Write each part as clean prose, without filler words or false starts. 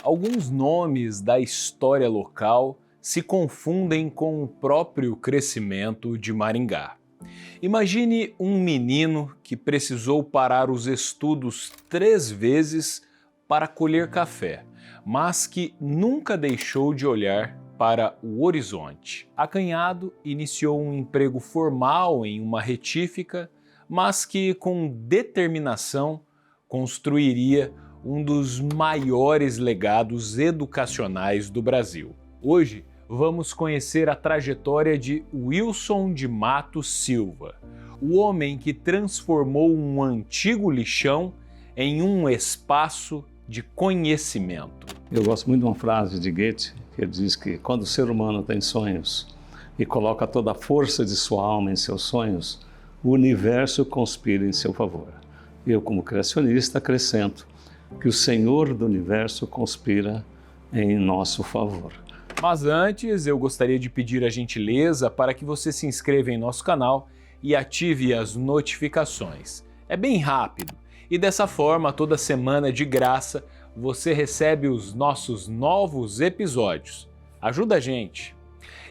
Alguns nomes da história local se confundem com o próprio crescimento de Maringá. Imagine um menino que precisou parar os estudos 3 vezes para colher café, mas que nunca deixou de olhar para o horizonte. Acanhado, iniciou um emprego formal em uma retífica, mas que com determinação construiria um dos maiores legados educacionais do Brasil. Hoje, vamos conhecer a trajetória de Wilson de Matos Silva, o homem que transformou um antigo lixão em um espaço de conhecimento. Eu gosto muito de uma frase de Goethe, que ele diz que quando o ser humano tem sonhos e coloca toda a força de sua alma em seus sonhos, o universo conspira em seu favor. Eu, como criacionista, acrescento que o Senhor do Universo conspira em nosso favor. Mas antes, eu gostaria de pedir a gentileza para que você se inscreva em nosso canal e ative as notificações. É bem rápido e dessa forma, toda semana de graça, você recebe os nossos novos episódios. Ajuda a gente!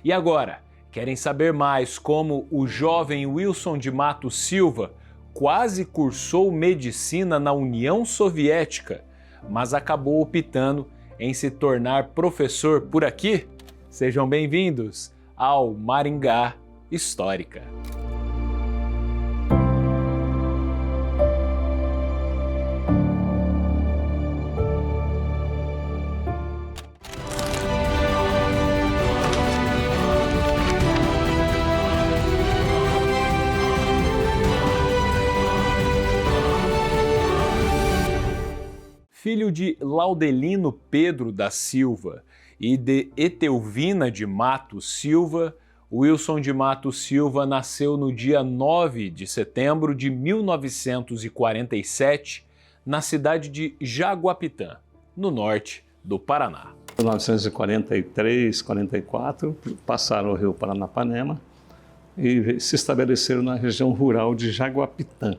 E agora, querem saber mais como o jovem Wilson de Matos Silva quase cursou medicina na União Soviética, mas acabou optando em se tornar professor por aqui? Sejam bem-vindos ao Maringá Histórica. Filho de Laudelino Pedro da Silva e de Etelvina de Matos Silva, Wilson de Matos Silva nasceu no dia 9 de setembro de 1947, na cidade de Jaguapitã, no norte do Paraná. Em 1943, 44, passaram o rio Paranapanema e se estabeleceram na região rural de Jaguapitã.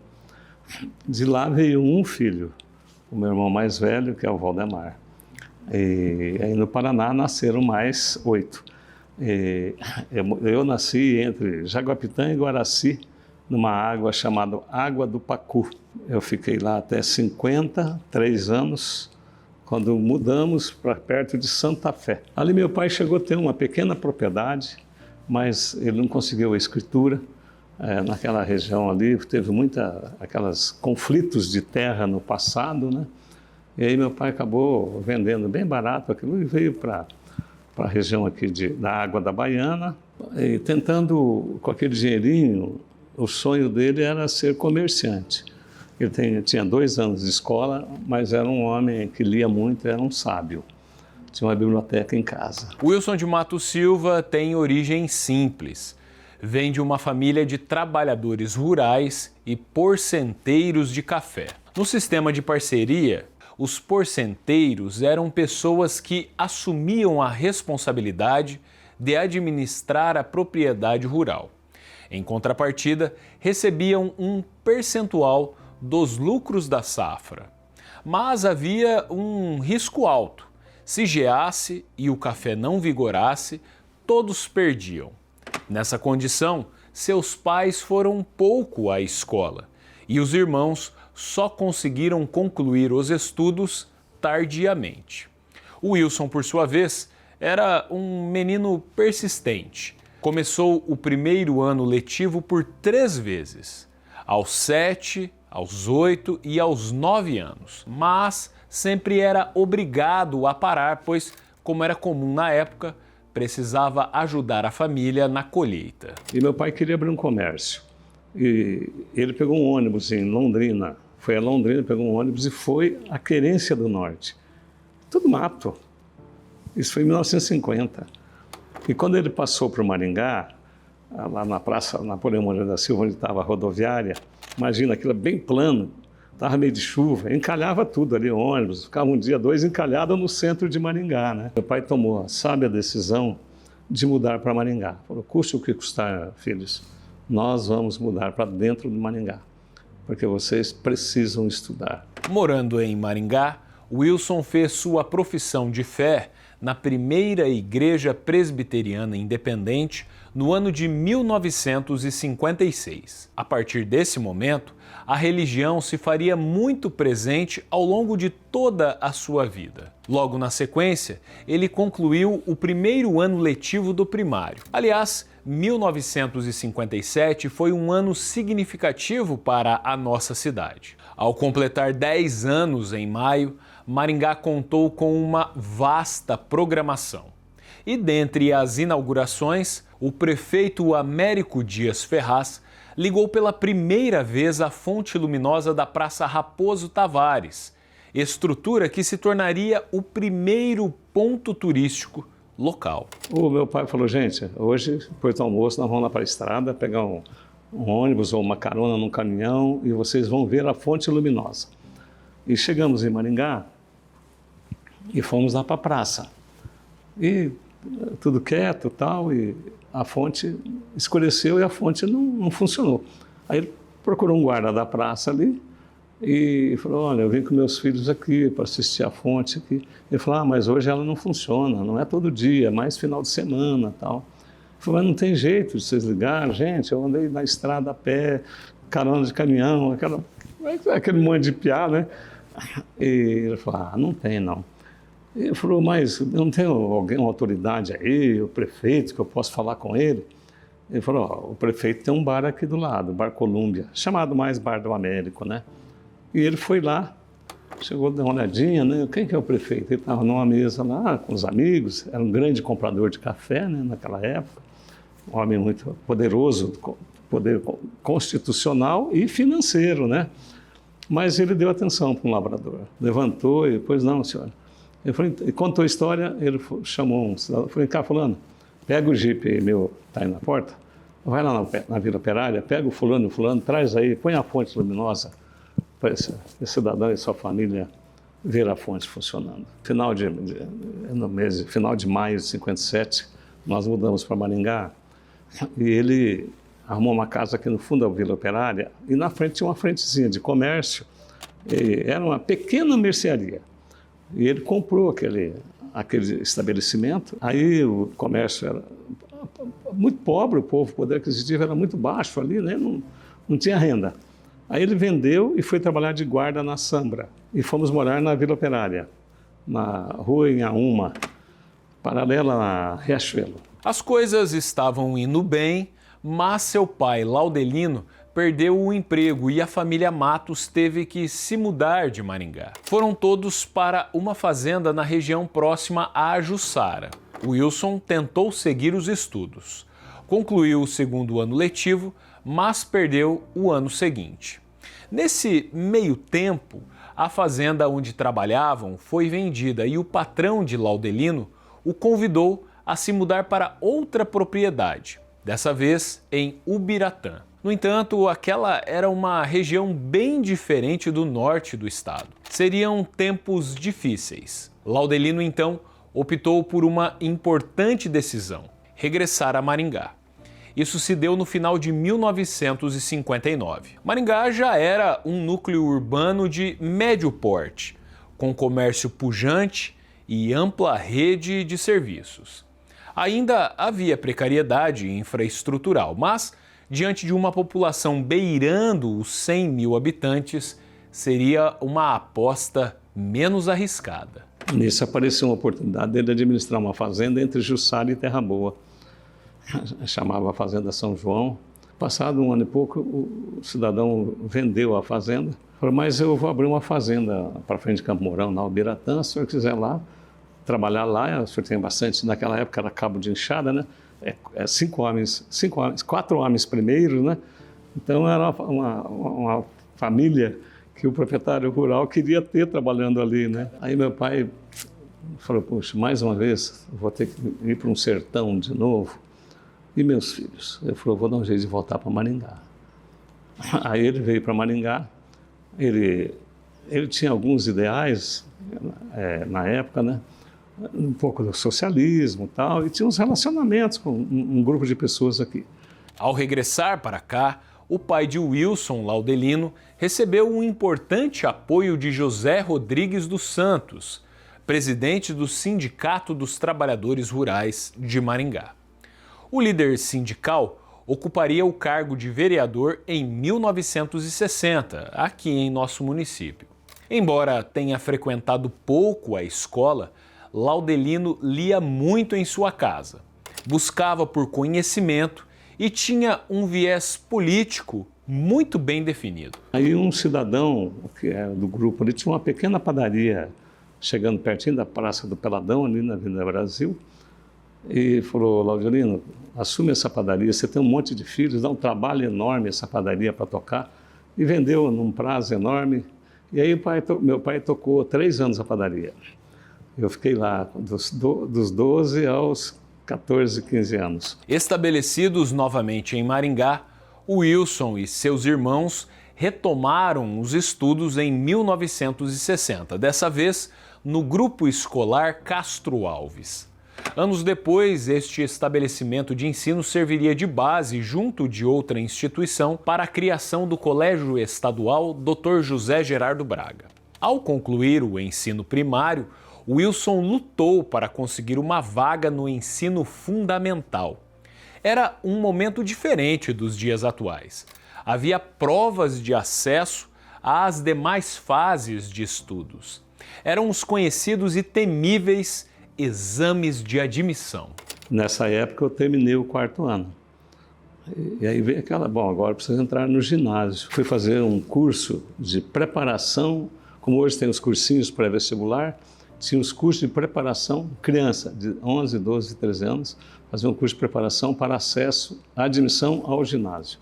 De lá veio um filho, o meu irmão mais velho, que é o Valdemar. E aí no Paraná nasceram mais 8. Eu nasci entre Jaguapitã e Guaraci, numa água chamada Água do Pacu. Eu fiquei lá até 53 anos, quando mudamos para perto de Santa Fé. Ali meu pai chegou a ter uma pequena propriedade, mas ele não conseguiu a escritura. Naquela região ali teve aqueles conflitos de terra no passado, né? E aí meu pai acabou vendendo bem barato aquilo e veio para a região aqui da Água da Baiana, e tentando, com aquele dinheirinho, o sonho dele era ser comerciante. Ele tinha 2 anos de escola, mas era um homem que lia muito, era um sábio. Tinha uma biblioteca em casa. Wilson de Matos Silva tem origem simples. Vem de uma família de trabalhadores rurais e porcenteiros de café. No sistema de parceria, os porcenteiros eram pessoas que assumiam a responsabilidade de administrar a propriedade rural. Em contrapartida, recebiam um percentual dos lucros da safra. Mas havia um risco alto. Se geasse e o café não vigorasse, todos perdiam. Nessa condição, seus pais foram pouco à escola e os irmãos só conseguiram concluir os estudos tardiamente. O Wilson, por sua vez, era um menino persistente. Começou o primeiro ano letivo por 3 vezes, aos 7, aos 8 e aos 9 anos, mas sempre era obrigado a parar, pois, como era comum na época, precisava ajudar a família na colheita. E meu pai queria abrir um comércio. E ele pegou um ônibus em Londrina, foi a Londrina, pegou um ônibus e foi à Querência do Norte. Tudo mato. Isso foi em 1950. E quando ele passou para o Maringá, lá na Praça Napoleão Moreira da Silva, onde estava a rodoviária, imagina aquilo bem plano, estava meio de chuva, encalhava tudo ali, ônibus, ficava um dia, 2 encalhado no centro de Maringá, né? Meu pai tomou a sábia decisão de mudar para Maringá. Falou, custe o que custar, filhos, nós vamos mudar para dentro do Maringá, porque vocês precisam estudar. Morando em Maringá, Wilson fez sua profissão de fé na primeira igreja presbiteriana independente no ano de 1956. A partir desse momento, a religião se faria muito presente ao longo de toda a sua vida. Logo na sequência, ele concluiu o primeiro ano letivo do primário. Aliás, 1957 foi um ano significativo para a nossa cidade. Ao completar 10 anos em maio, Maringá contou com uma vasta programação. E dentre as inaugurações, o prefeito Américo Dias Ferraz ligou pela primeira vez a fonte luminosa da Praça Raposo Tavares, estrutura que se tornaria o primeiro ponto turístico local. O meu pai falou, gente, hoje, depois do almoço, nós vamos lá para a estrada, pegar um ônibus ou uma carona num caminhão e vocês vão ver a fonte luminosa. E chegamos em Maringá e fomos lá para a praça. E tudo quieto e tal, e a fonte escureceu e a fonte não funcionou. Aí ele procurou um guarda da praça ali e falou, olha, eu vim com meus filhos aqui para assistir a fonte aqui. Ele falou, mas hoje ela não funciona, não é todo dia, é mais final de semana e tal. Ele falou, mas não tem jeito de vocês ligarem, gente, eu andei na estrada a pé, carona de caminhão, aquele monte de piá, né? E ele falou, não tem não. Ele falou, mas não tem alguém, uma autoridade aí, o prefeito, que eu posso falar com ele? Ele falou, o prefeito tem um bar aqui do lado, o Bar Colômbia, chamado mais Bar do Américo, né? E ele foi lá, chegou, deu uma olhadinha, né? Quem que é o prefeito? Ele estava numa mesa lá com os amigos, era um grande comprador de café, né, naquela época, um homem muito poderoso, poder constitucional e financeiro, né? Mas ele deu atenção para um lavrador, levantou e, pois não, senhora. Ele falou, contou a história, ele chamou um cidadão, falou, cá, fulano, pega o jipe aí, meu, tá aí na porta, vai lá na Vila Operária, pega o fulano, traz aí, põe a fonte luminosa para esse cidadão e sua família ver a fonte funcionando. Final de maio de 57, nós mudamos para Maringá e ele arrumou uma casa aqui no fundo da Vila Operária e na frente tinha uma frentezinha de comércio, era uma pequena mercearia. E ele comprou aquele estabelecimento. Aí o comércio era muito pobre, o poder aquisitivo era muito baixo ali, né? Não tinha renda. Aí ele vendeu e foi trabalhar de guarda na Sambra. E fomos morar na Vila Operária, na rua Inhaúma, paralela a Riachuelo. As coisas estavam indo bem, mas seu pai, Laudelino, perdeu o emprego e a família Matos teve que se mudar de Maringá. Foram todos para uma fazenda na região próxima a Jussara. Wilson tentou seguir os estudos. Concluiu o segundo ano letivo, mas perdeu o ano seguinte. Nesse meio tempo, a fazenda onde trabalhavam foi vendida e o patrão de Laudelino o convidou a se mudar para outra propriedade, dessa vez em Ubiratã. No entanto, aquela era uma região bem diferente do norte do estado. Seriam tempos difíceis. Laudelino, então, optou por uma importante decisão: regressar a Maringá. Isso se deu no final de 1959. Maringá já era um núcleo urbano de médio porte, com comércio pujante e ampla rede de serviços. Ainda havia precariedade infraestrutural, mas diante de uma população beirando os 100 mil habitantes, seria uma aposta menos arriscada. Nisso apareceu uma oportunidade dele administrar uma fazenda entre Jussara e Terra Boa. Chamava a Fazenda São João. Passado um ano e pouco, o cidadão vendeu a fazenda. Falou, mas eu vou abrir uma fazenda para frente de Campo Mourão, na Ubiratã, se o senhor quiser lá, trabalhar lá, o senhor tem bastante, naquela época era cabo de enxada, né? Quatro homens primeiro, né? Então era uma família que o proprietário rural queria ter trabalhando ali, né? Aí meu pai falou, poxa, mais uma vez vou ter que ir para um sertão de novo. E meus filhos? Ele falou, vou dar um jeito de voltar para Maringá. Aí ele veio para Maringá, ele tinha alguns ideais na época, né? Um pouco do socialismo e tal, e tinha uns relacionamentos com um grupo de pessoas aqui. Ao regressar para cá, o pai de Wilson, Laudelino, recebeu um importante apoio de José Rodrigues dos Santos, presidente do Sindicato dos Trabalhadores Rurais de Maringá. O líder sindical ocuparia o cargo de vereador em 1960, aqui em nosso município. Embora tenha frequentado pouco a escola, Laudelino lia muito em sua casa, buscava por conhecimento e tinha um viés político muito bem definido. Aí um cidadão que é do grupo, ele tinha uma pequena padaria chegando pertinho da Praça do Peladão, ali na Avenida Brasil, e falou: Laudelino, assume essa padaria, você tem um monte de filhos, dá um trabalho enorme essa padaria para tocar, e vendeu num prazo enorme. E aí meu pai tocou 3 anos a padaria. Eu fiquei lá dos 12 aos 14, 15 anos. Estabelecidos novamente em Maringá, Wilson e seus irmãos retomaram os estudos em 1960, dessa vez no Grupo Escolar Castro Alves. Anos depois, este estabelecimento de ensino serviria de base, junto de outra instituição, para a criação do Colégio Estadual Dr. José Gerardo Braga. Ao concluir o ensino primário, Wilson lutou para conseguir uma vaga no ensino fundamental. Era um momento diferente dos dias atuais. Havia provas de acesso às demais fases de estudos. Eram os conhecidos e temíveis exames de admissão. Nessa época eu terminei o 4º ano. E aí veio aquela, bom, agora preciso entrar no ginásio. Fui fazer um curso de preparação, como hoje tem os cursinhos pré-vestibular, tinha os cursos de preparação, criança de 11, 12, 13 anos, fazia um curso de preparação para acesso à admissão ao ginásio.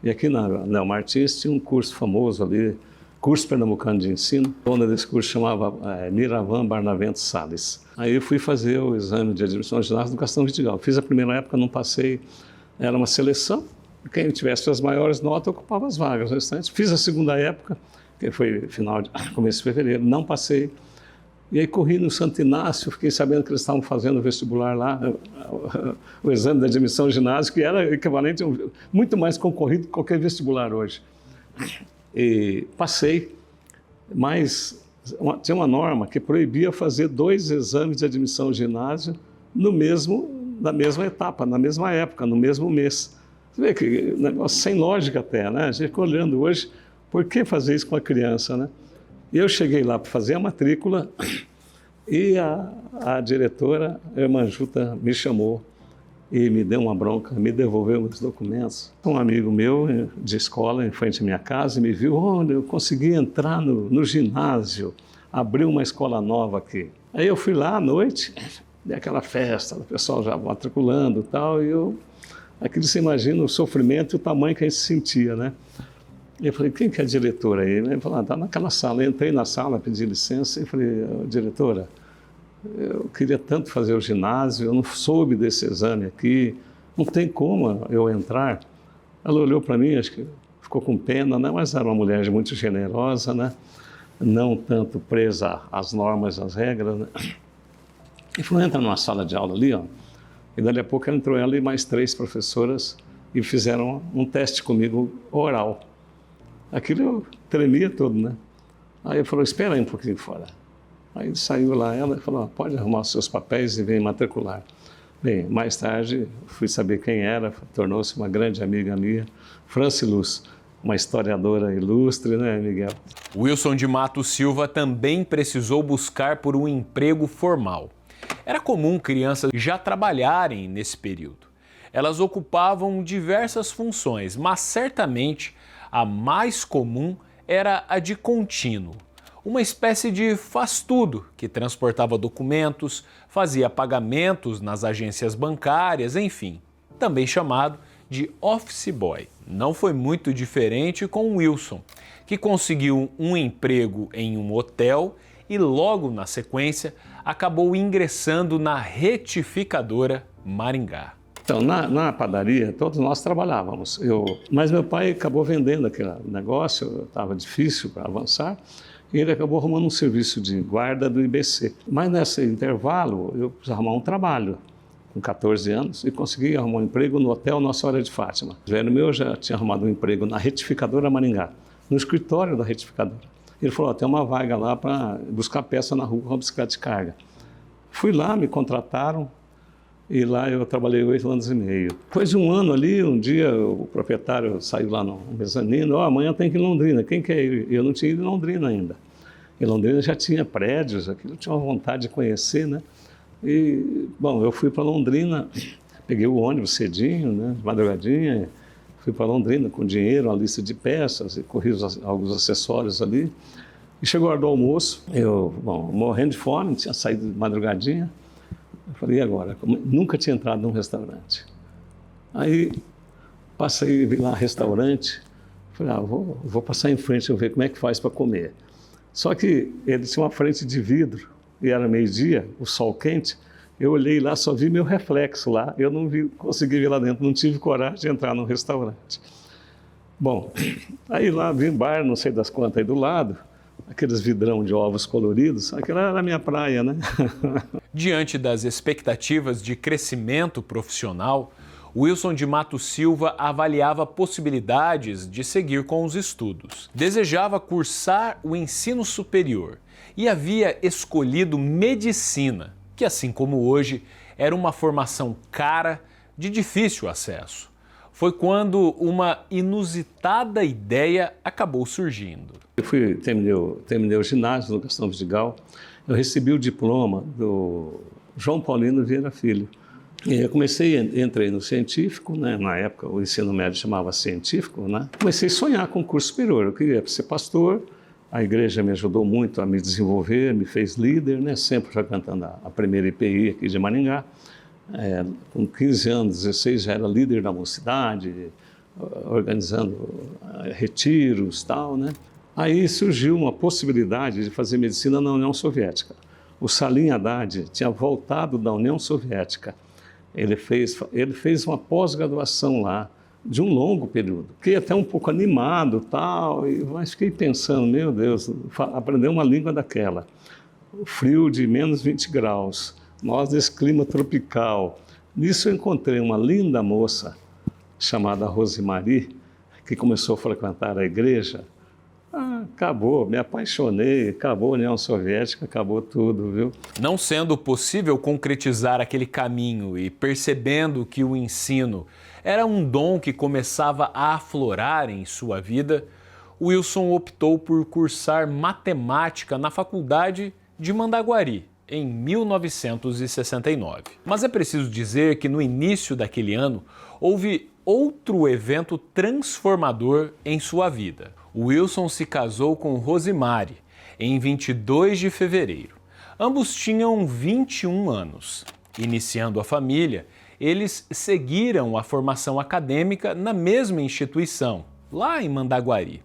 E aqui na Léo Martins tinha um curso famoso ali, Curso Pernambucano de Ensino. A dona desse curso chamava Miravan Barnavento Salles. Aí eu fui fazer o exame de admissão ao ginásio no Castão Vidigal. Fiz a primeira época, não passei, era uma seleção. Quem tivesse as maiores notas ocupava as vagas restantes. Fiz a segunda época, que foi começo de fevereiro, não passei. E aí corri no Santo Inácio, fiquei sabendo que eles estavam fazendo o vestibular lá, o exame de admissão ao ginásio, que era equivalente, muito mais concorrido que qualquer vestibular hoje. E passei, mas tinha uma norma que proibia fazer 2 exames de admissão ao ginásio na mesma etapa, na mesma época, no mesmo mês. Você vê que negócio sem lógica até, né? A gente fica olhando hoje, por que fazer isso com a criança, né? E eu cheguei lá para fazer a matrícula e a diretora, a irmã Juta, me chamou e me deu uma bronca, me devolveu os documentos. Um amigo meu de escola, em frente à minha casa, me viu: olha, eu consegui entrar no ginásio, abriu uma escola nova aqui. Aí eu fui lá à noite, dei aquela festa, o pessoal já matriculando e tal, aquilo você imagina o sofrimento e o tamanho que a gente sentia, né? E eu falei: quem que é a diretora aí? Ele falou: está naquela sala. Eu entrei na sala, pedi licença e falei: diretora, eu queria tanto fazer o ginásio, eu não soube desse exame aqui, não tem como eu entrar. Ela olhou para mim, acho que ficou com pena, né? Mas era uma mulher muito generosa, né? Não tanto presa às normas, às regras, né? E falou: entra numa sala de aula ali, ó. E dali a pouco entrou ela e mais 3 professoras e fizeram um teste comigo oral. Aquilo eu tremia todo, né? Aí eu falei: espera aí um pouquinho fora. Aí saiu lá ela e falou: pode arrumar os seus papéis e vem matricular. Bem, mais tarde fui saber quem era, tornou-se uma grande amiga minha, Franci Luz, uma historiadora ilustre, né, Miguel? Wilson de Matos Silva também precisou buscar por um emprego formal. Era comum crianças já trabalharem nesse período. Elas ocupavam diversas funções, mas certamente a mais comum era a de contínuo, uma espécie de faz-tudo que transportava documentos, fazia pagamentos nas agências bancárias, enfim, também chamado de office boy. Não foi muito diferente com Wilson, que conseguiu um emprego em um hotel e logo na sequência acabou ingressando na Retificadora Maringá. Então, na padaria, todos nós trabalhávamos. Mas meu pai acabou vendendo aquele negócio, estava difícil para avançar, e ele acabou arrumando um serviço de guarda do IBC. Mas nesse intervalo, eu precisava arrumar um trabalho. com 14 anos, e consegui arrumar um emprego no Hotel Nossa Senhora de Fátima. O velho meu já tinha arrumado um emprego na retificadora Maringá, no escritório da retificadora. Ele falou, tem uma vaga lá para buscar peça na rua com uma bicicleta de carga. Fui lá, me contrataram, e lá eu trabalhei 8 anos e meio. Depois de um ano ali, um dia o proprietário saiu lá no mezanino, amanhã tem que ir em Londrina, quem quer ir? Eu não tinha ido em Londrina ainda. Em Londrina já tinha prédios, aquilo eu tinha uma vontade de conhecer, né? E, bom, eu fui para Londrina, peguei o ônibus cedinho, né, de madrugadinha, fui para Londrina com dinheiro, uma lista de peças, e corri alguns acessórios ali. E chegou a hora do almoço, eu, bom, morrendo de fome, tinha saído de madrugadinha. Eu falei, e agora? Nunca tinha entrado num restaurante. Aí passei, vi lá restaurante, falei, vou passar em frente, eu ver como é que faz para comer. Só que ele tinha uma frente de vidro, e era meio-dia, o sol quente, eu olhei lá, só vi meu reflexo lá, eu não consegui ver lá dentro, não tive coragem de entrar no restaurante. Bom, aí lá vi um bar, não sei das quantas aí do lado, aqueles vidrão de ovos coloridos, aquela era a minha praia, né? Diante das expectativas de crescimento profissional, Wilson de Matos Silva avaliava possibilidades de seguir com os estudos. Desejava cursar o ensino superior e havia escolhido medicina, que assim como hoje era uma formação cara, de difícil acesso. Foi quando uma inusitada ideia acabou surgindo. Eu terminei o ginásio no Gastão Vidigal, eu recebi o diploma do João Paulino Vieira Filho. E eu entrei no científico, né? Na época o ensino médio chamava científico, né? Comecei a sonhar com o curso superior, eu queria ser pastor, a igreja me ajudou muito a me desenvolver, me fez líder, né? Sempre frequentando a primeira IPI aqui de Maringá. Com 15 anos, 16, já era líder da mocidade, organizando retiros e tal, né? Aí surgiu uma possibilidade de fazer medicina na União Soviética. O Salim Haddad tinha voltado da União Soviética. Ele fez uma pós-graduação lá, de um longo período. Fiquei até um pouco animado, tal, mas fiquei pensando, meu Deus, aprender uma língua daquela. O frio de menos 20 graus, nós desse clima tropical. Nisso eu encontrei uma linda moça chamada Rosemary, que começou a frequentar a igreja. Acabou, me apaixonei, acabou a União Soviética, acabou tudo, viu? Não sendo possível concretizar aquele caminho e percebendo que o ensino era um dom que começava a aflorar em sua vida, Wilson optou por cursar matemática na Faculdade de Mandaguari, em 1969. Mas é preciso dizer que no início daquele ano houve outro evento transformador em sua vida. Wilson se casou com Rosemary em 22 de fevereiro. Ambos tinham 21 anos. Iniciando a família, eles seguiram a formação acadêmica na mesma instituição, lá em Mandaguari.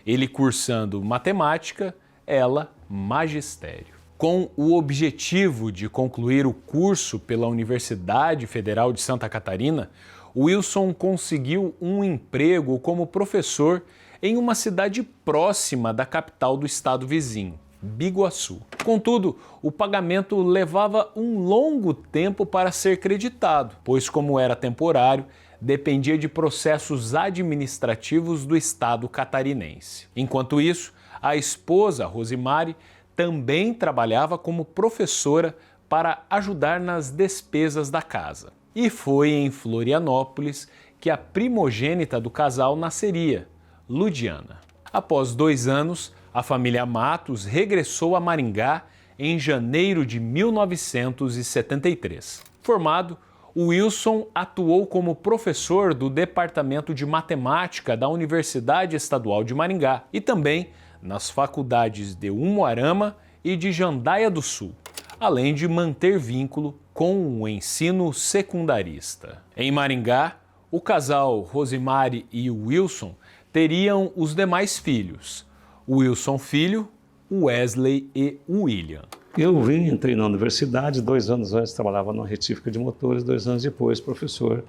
Ele cursando matemática, ela magistério. Com o objetivo de concluir o curso pela Universidade Federal de Santa Catarina, Wilson conseguiu um emprego como professor em uma cidade próxima da capital do estado vizinho, Biguaçu. Contudo, o pagamento levava um longo tempo para ser creditado, pois, como era temporário, dependia de processos administrativos do estado catarinense. Enquanto isso, a esposa, Rosemary, também trabalhava como professora para ajudar nas despesas da casa. E foi em Florianópolis que a primogênita do casal nasceria, Ludiana. Após 2 anos, a família Matos regressou a Maringá em janeiro de 1973. Formado, Wilson atuou como professor do Departamento de Matemática da Universidade Estadual de Maringá e também nas faculdades de Umuarama e de Jandaia do Sul, além de manter vínculo com o ensino secundarista. Em Maringá, o casal Rosemary e Wilson teriam os demais filhos, Wilson filho, Wesley e William. Eu entrei na universidade, 2 anos antes trabalhava numa retífica de motores, 2 anos depois professor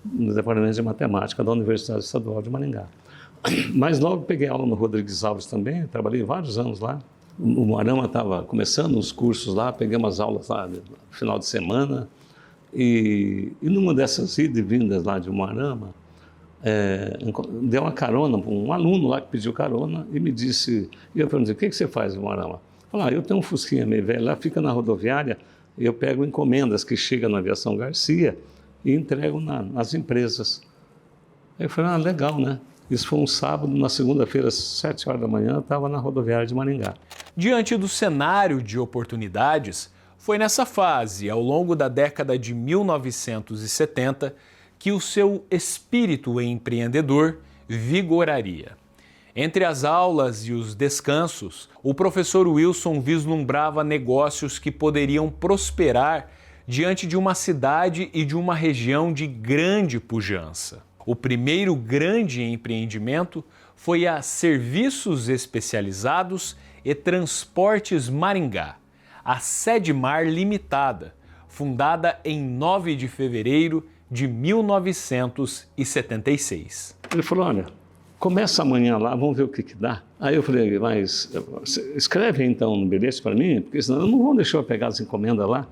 no Departamento de Matemática da Universidade Estadual de Maringá. Mas logo peguei aula no Rodrigues Alves também, trabalhei vários anos lá. O Moarama estava começando os cursos lá, peguei umas aulas lá no final de semana E numa dessas idas e vindas lá de Umuarama, deu uma carona, um aluno lá que pediu carona e me disse, e eu perguntei, o que você faz em Umuarama? Falei, eu tenho um fusquinha meio velho lá, fica na rodoviária, e eu pego encomendas que chegam na Aviação Garcia e entrego nas empresas. Aí eu falei, legal, né? Isso foi um sábado, na segunda-feira, às 7 horas da manhã, eu estava na rodoviária de Maringá. Diante do cenário de oportunidades, foi nessa fase, ao longo da década de 1970, que o seu espírito empreendedor vigoraria. Entre as aulas e os descansos, o professor Wilson vislumbrava negócios que poderiam prosperar diante de uma cidade e de uma região de grande pujança. O primeiro grande empreendimento foi a Serviços Especializados e Transportes Maringá, a Sedmar Limitada, fundada em 9 de fevereiro de 1976. Ele falou, olha, começa amanhã lá, vamos ver o que dá. Aí eu falei, mas escreve então no bilhete para mim, porque senão não vão deixar eu pegar as encomendas lá.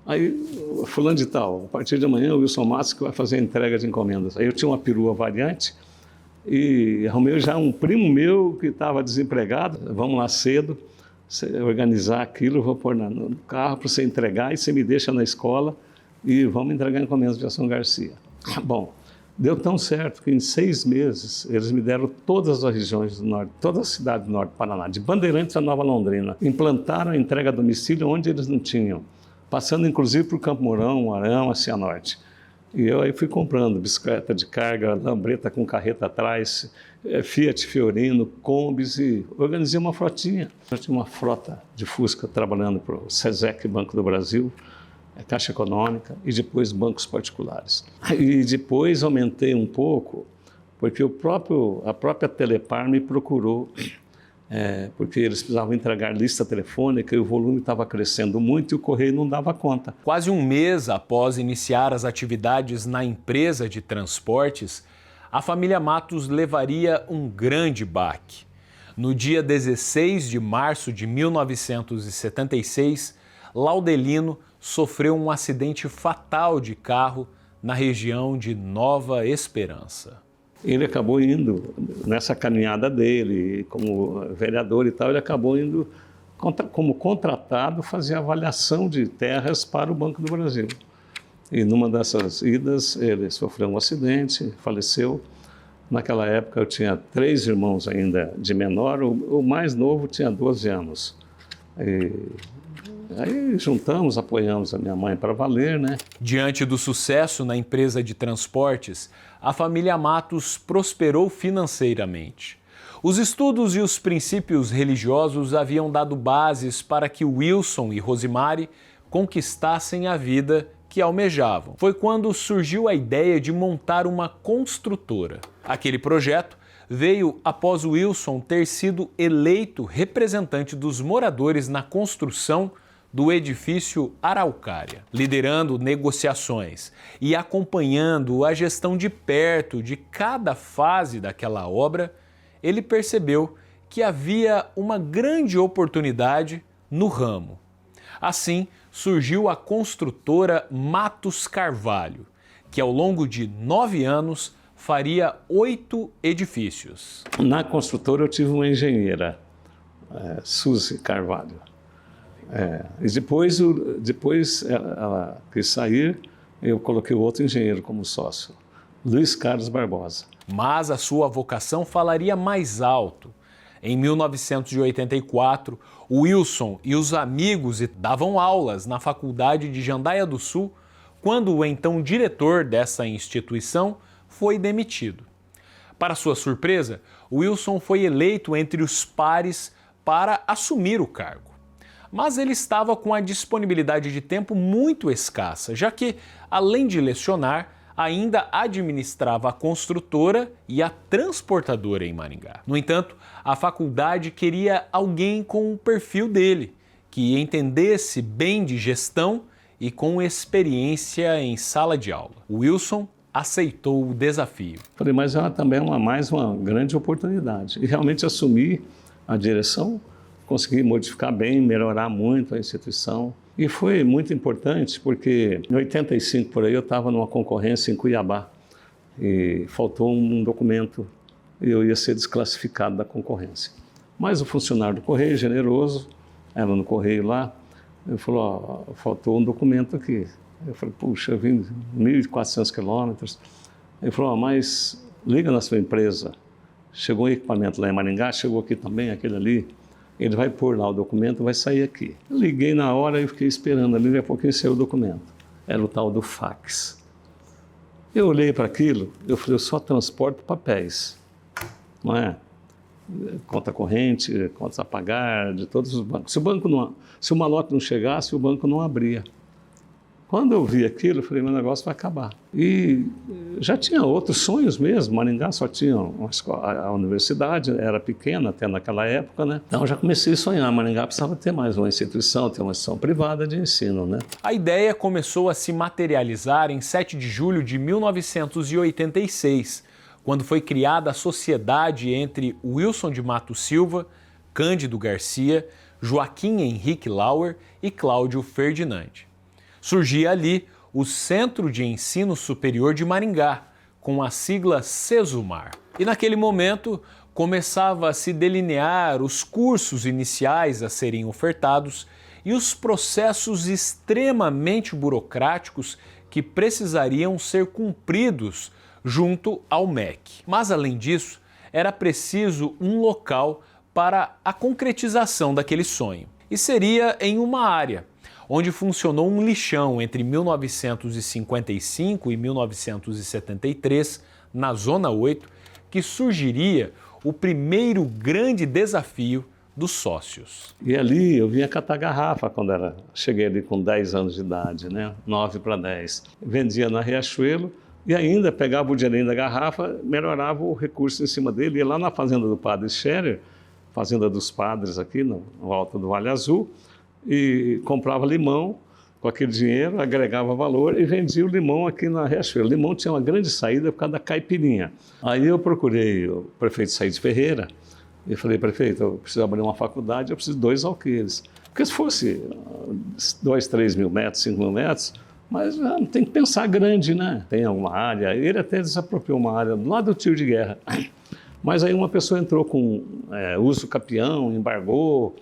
Aí, fulano de tal, a partir de amanhã o Wilson Matos que vai fazer a entrega de encomendas. Aí eu tinha uma perua variante e arrumei já um primo meu que estava desempregado. Vamos lá cedo, organizar aquilo, vou pôr no carro para você entregar e você me deixa na escola e vamos entregar encomendas de Aviação Garcia. Bom, deu tão certo que em 6 meses eles me deram todas as regiões do norte, toda a cidade do norte do Paraná, de Bandeirantes a Nova Londrina. Implantaram a entrega a domicílio onde eles não tinham, passando inclusive por Campo Mourão, Arão, a Cianorte. E eu aí fui comprando bicicleta de carga, lambreta com carreta atrás, Fiat Fiorino, Kombis e organizei uma frotinha. Eu tinha uma frota de Fusca trabalhando para o SESEC, Banco do Brasil, Caixa Econômica e depois bancos particulares. E depois aumentei um pouco, porque a própria Telepar me procurou, porque eles precisavam entregar lista telefônica e o volume estava crescendo muito e o correio não dava conta. Quase um mês após iniciar as atividades na empresa de transportes, a família Matos levaria um grande baque. No dia 16 de março de 1976, Laudelino sofreu um acidente fatal de carro na região de Nova Esperança. Ele acabou indo, nessa caminhada dele, como vereador e tal, ele acabou indo como contratado fazer avaliação de terras para o Banco do Brasil. E numa dessas idas, ele sofreu um acidente, faleceu. Naquela época eu tinha 3 irmãos ainda de menor, o mais novo tinha 12 anos. Aí juntamos, apoiamos a minha mãe para valer, né? Diante do sucesso na empresa de transportes, a família Matos prosperou financeiramente. Os estudos e os princípios religiosos haviam dado bases para que Wilson e Rosimari conquistassem a vida que almejavam. Foi quando surgiu a ideia de montar uma construtora. Aquele projeto veio após Wilson ter sido eleito representante dos moradores na construção do edifício Araucária, liderando negociações e acompanhando a gestão de perto de cada fase daquela obra, ele percebeu que havia uma grande oportunidade no ramo. Assim, surgiu a construtora Matos Carvalho, que ao longo de 9 anos faria 8 edifícios. Na construtora eu tive uma engenheira, Suzy Carvalho. E depois ela quis sair, eu coloquei outro engenheiro como sócio, Luiz Carlos Barbosa. Mas a sua vocação falaria mais alto. Em 1984, o Wilson e os amigos davam aulas na Faculdade de Jandaia do Sul, quando o então diretor dessa instituição foi demitido. Para sua surpresa, Wilson foi eleito entre os pares para assumir o cargo. Mas ele estava com a disponibilidade de tempo muito escassa, já que, além de lecionar, ainda administrava a construtora e a transportadora em Maringá. No entanto, a faculdade queria alguém com o perfil dele, que entendesse bem de gestão e com experiência em sala de aula. Wilson aceitou o desafio. Falei, mas também é mais uma grande oportunidade. E realmente assumi a direção, consegui modificar bem, melhorar muito a instituição. E foi muito importante porque em 85 por aí eu estava numa concorrência em Cuiabá e faltou um documento e eu ia ser desclassificado da concorrência. Mas o funcionário do Correio, generoso, era no Correio lá, ele falou, ó, faltou um documento aqui. Eu falei, puxa, eu vim 1.400 quilômetros. Ele falou, ó, mas liga na sua empresa, chegou um equipamento lá em Maringá, chegou aqui também, aquele ali, ele vai pôr lá o documento, vai sair aqui. Eu liguei na hora e fiquei esperando ali, daqui a pouquinho saiu o documento. Era o tal do fax. Eu olhei para aquilo, eu falei, eu só transporto papéis, não é? Conta corrente, contas a pagar, de todos os bancos. Se o malote não chegasse, o banco não abria. Quando eu vi aquilo, eu falei, meu negócio vai acabar. E já tinha outros sonhos mesmo. Maringá só tinha uma escola, a universidade era pequena até naquela época, né? Então eu já comecei a sonhar. Maringá precisava ter mais uma instituição, ter uma instituição privada de ensino, né? A ideia começou a se materializar em 7 de julho de 1986, quando foi criada a sociedade entre Wilson de Matos Silva, Cândido Garcia, Joaquim Henrique Lauer e Cláudio Ferdinand. Surgia ali o Centro de Ensino Superior de Maringá, com a sigla Cesumar. E naquele momento começava a se delinear os cursos iniciais a serem ofertados e os processos extremamente burocráticos que precisariam ser cumpridos junto ao MEC. Mas além disso, era preciso um local para a concretização daquele sonho. E seria em uma área onde funcionou um lixão entre 1955 e 1973, na Zona 8, que surgiria o primeiro grande desafio dos sócios. E ali eu vinha catar garrafa quando cheguei ali com 10 anos de idade, né? 9 para 10. Vendia na Riachuelo e ainda pegava o dinheirinho da garrafa, melhorava o recurso em cima dele, ia lá na fazenda do Padre Scherer, fazenda dos padres aqui no alto do Vale Azul, e comprava limão com aquele dinheiro, agregava valor e vendia o limão aqui na Riachuelo. O limão tinha uma grande saída por causa da caipirinha. Aí eu procurei o prefeito Saíde Ferreira e falei, prefeito, eu preciso abrir uma faculdade, eu preciso de 2 alqueires. Porque se fosse 2, 3 mil metros, 5 mil metros, mas tem que pensar grande, né? Tem alguma área, ele até desapropriou uma área do lado do tiro de guerra. Mas aí uma pessoa entrou com uso capião, embargou.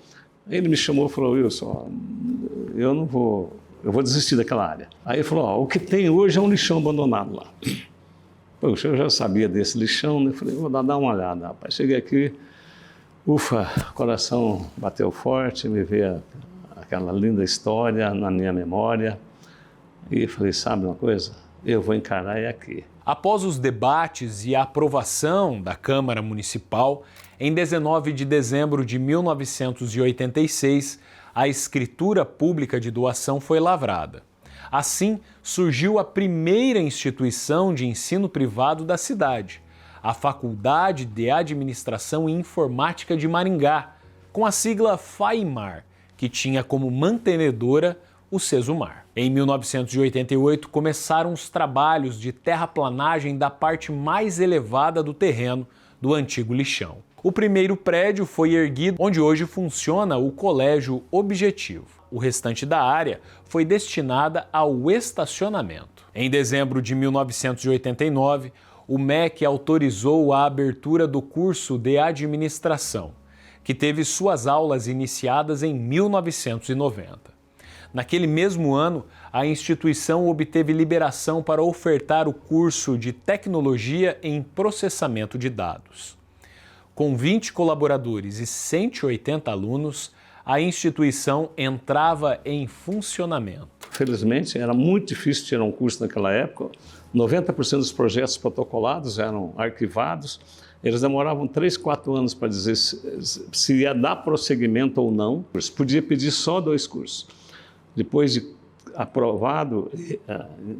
Ele me chamou e falou, Wilson, eu vou desistir daquela área. Aí ele falou, o que tem hoje é um lixão abandonado lá. Poxa, eu já sabia desse lixão, né? Falei, vou dar uma olhada, rapaz. Cheguei aqui, ufa, o coração bateu forte, me veio aquela linda história na minha memória. E falei, sabe uma coisa? Eu vou encarar aqui. Após os debates e a aprovação da Câmara Municipal, em 19 de dezembro de 1986, a escritura pública de doação foi lavrada. Assim, surgiu a primeira instituição de ensino privado da cidade, a Faculdade de Administração e Informática de Maringá, com a sigla FAIMAR, que tinha como mantenedora o Cesumar. Em 1988, começaram os trabalhos de terraplanagem da parte mais elevada do terreno do antigo lixão. O primeiro prédio foi erguido onde hoje funciona o Colégio Objetivo. O restante da área foi destinada ao estacionamento. Em dezembro de 1989, o MEC autorizou a abertura do curso de administração, que teve suas aulas iniciadas em 1990. Naquele mesmo ano, a instituição obteve liberação para ofertar o curso de Tecnologia em Processamento de Dados. Com 20 colaboradores e 180 alunos, a instituição entrava em funcionamento. Felizmente, era muito difícil tirar um curso naquela época. 90% dos projetos protocolados eram arquivados. Eles demoravam 3, 4 anos para dizer se ia dar prosseguimento ou não. Podia pedir só 2 cursos. Depois de aprovado,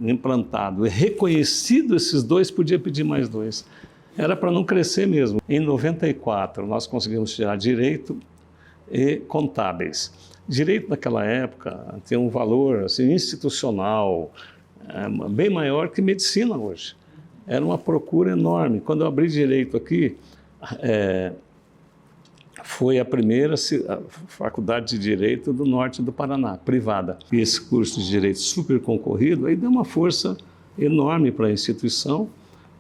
implantado e reconhecido esses 2, podia pedir mais 2. Era para não crescer mesmo. Em 94, nós conseguimos tirar Direito e Contábeis. Direito naquela época tem um valor assim, institucional bem maior que Medicina hoje. Era uma procura enorme. Quando eu abri Direito aqui, foi a primeira faculdade de Direito do norte do Paraná, privada. E esse curso de Direito super concorrido, aí deu uma força enorme para a instituição.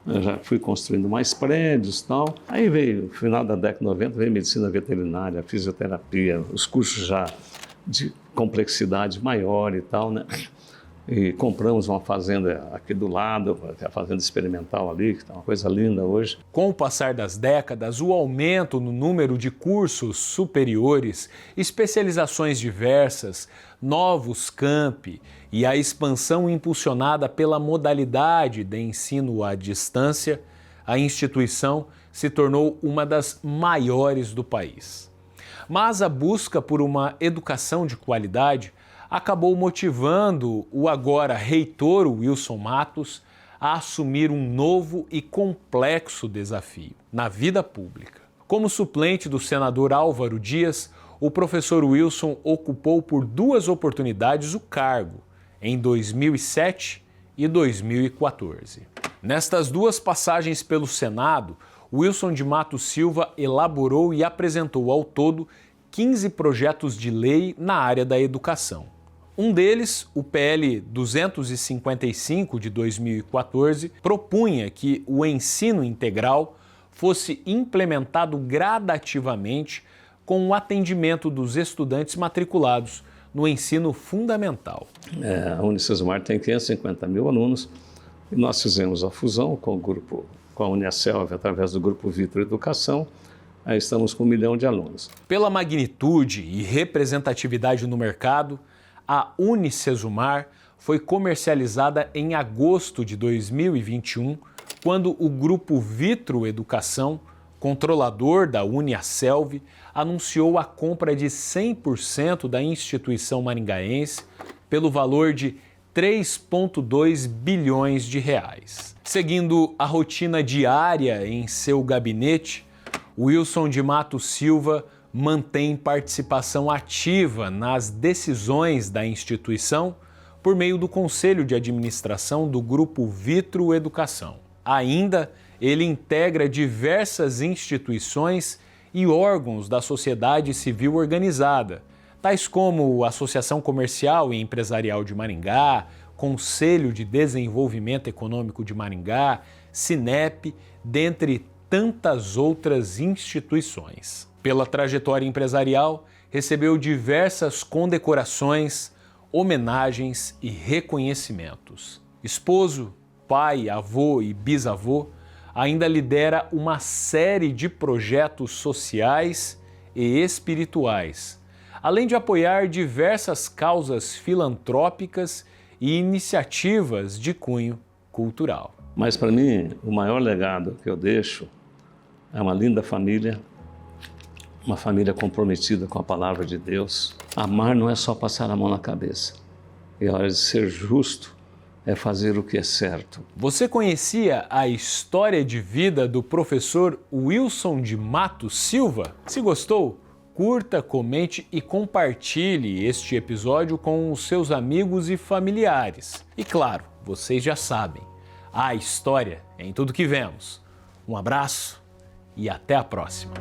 Eu já fui construindo mais prédios e tal. Aí veio, no final da década de 90, veio Medicina Veterinária, Fisioterapia, os cursos já de complexidade maior e tal, né? E compramos uma fazenda aqui do lado, a fazenda experimental ali, que está uma coisa linda hoje. Com o passar das décadas, o aumento no número de cursos superiores, especializações diversas, novos campi e a expansão impulsionada pela modalidade de ensino à distância, a instituição se tornou uma das maiores do país. Mas a busca por uma educação de qualidade acabou motivando o agora reitor Wilson Matos a assumir um novo e complexo desafio na vida pública. Como suplente do senador Álvaro Dias, o professor Wilson ocupou por 2 oportunidades o cargo, em 2007 e 2014. Nestas 2 passagens pelo Senado, Wilson de Matos Silva elaborou e apresentou ao todo 15 projetos de lei na área da educação. Um deles, o PL 255 de 2014, propunha que o ensino integral fosse implementado gradativamente com o atendimento dos estudantes matriculados no ensino fundamental. A Unicesumar tem 550 mil alunos e nós fizemos a fusão com a Uniaselv através do grupo Vitro Educação. Aí estamos com 1 milhão de alunos. Pela magnitude e representatividade no mercado, a Unicesumar foi comercializada em agosto de 2021, quando o grupo Vitro Educação, controlador da Uniaselv, anunciou a compra de 100% da instituição maringaense pelo valor de 3,2 bilhões de reais. Seguindo a rotina diária em seu gabinete, Wilson de Matos Silva mantém participação ativa nas decisões da instituição por meio do Conselho de Administração do Grupo Vitro Educação. Ainda, ele integra diversas instituições e órgãos da sociedade civil organizada, tais como a Associação Comercial e Empresarial de Maringá, Conselho de Desenvolvimento Econômico de Maringá, Cinep, dentre tantas outras instituições. Pela trajetória empresarial, recebeu diversas condecorações, homenagens e reconhecimentos. Esposo, pai, avô e bisavô, ainda lidera uma série de projetos sociais e espirituais, além de apoiar diversas causas filantrópicas e iniciativas de cunho cultural. Mas para mim, o maior legado que eu deixo é uma linda família, uma família comprometida com a palavra de Deus. Amar não é só passar a mão na cabeça. E a hora de ser justo é fazer o que é certo. Você conhecia a história de vida do professor Wilson de Matos Silva? Se gostou, curta, comente e compartilhe este episódio com os seus amigos e familiares. E claro, vocês já sabem, a história é em tudo que vemos. Um abraço e até a próxima.